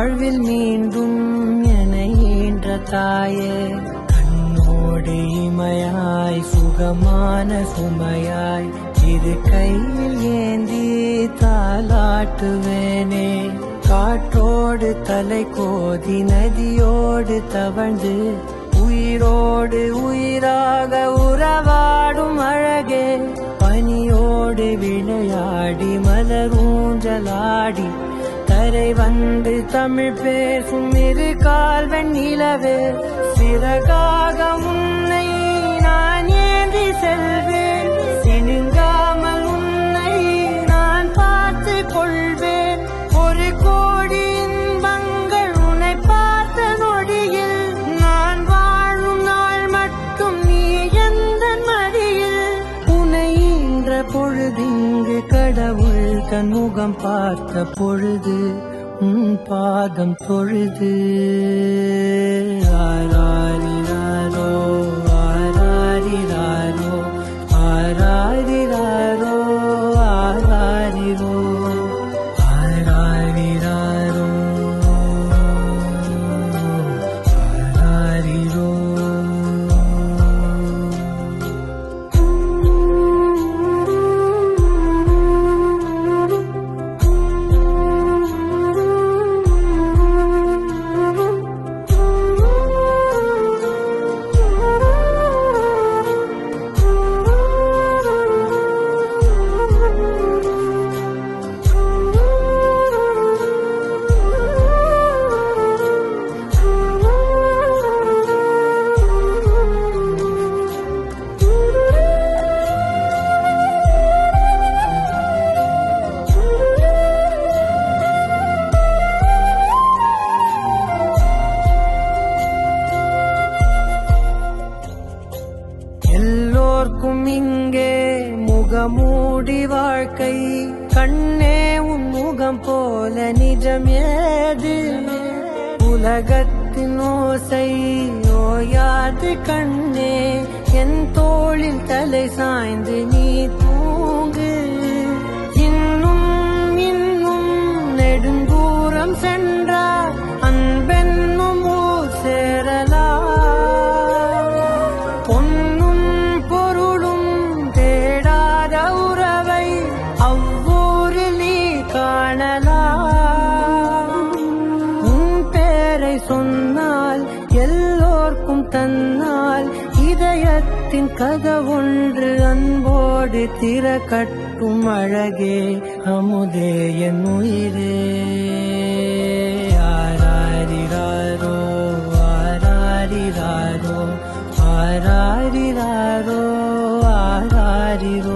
வாழ்வில் மீண்டும் என ஈன்ற தாயே, கண்ணோடு இமையாய் சுகமான சுமையாய் இரு கையில் ஏந்தி தாலாட்டுவேனே. காற்றோடு தலை கோதி நதியோடு தவழ்ந்து உயிரோடு உயிராக உறவாடும் அழகே, பனியோடு விளையாடி மலரூஞ்சலாடி தரை வந்து தமிழ் பேசும் இரு கால்வன் நிலவே, சிறகாக உன்னை நான் ஏந்தி செல்வேன், சினுங்காமல் உன்னை நான் பார்த்து கொள்வேன். ஒரு கோடி இன்பங்கள் உன்னை பார்த்த நொடியில், நான் வாழும் நாள் மட்டும் நீ எந்த மடியில். உன்னை ஈன்ற பொழுதிங்கு கடவுள் தன் முகம் பார்த்த பொழுது உன் பாதம் தொழுது. ஆராரிராரோ ஆராரிராரோ ஆராரிராரோ ஆராரிரோ ஆராரிராரோ ஆராரிரோ. எல்லோர்க்கும் இங்கே முகமூடி வாழ்க்கை, கண்ணே உன் முகம் போல நிஜம் ஏது. உலகத்தின் ஓசை ஓயாது கண்ணே, என் தோளில் தலை சாய்ந்து நீ தூங்கு. இன்னும் இன்னும் நெடுந்தூரம் சென்றார் அன்பென்னும் ஊர் சேரலாம். சொன்னால் எல்லோர்க்கும் தன்னால் இதயத்தின் கதவொன்று அன்போடு திறக்கட்டும் அழகே, அமுதே என் உயிரே. ஆராரிராரோ ஆராரிராரோ ஆராரிராரோ ஆராரிரோ.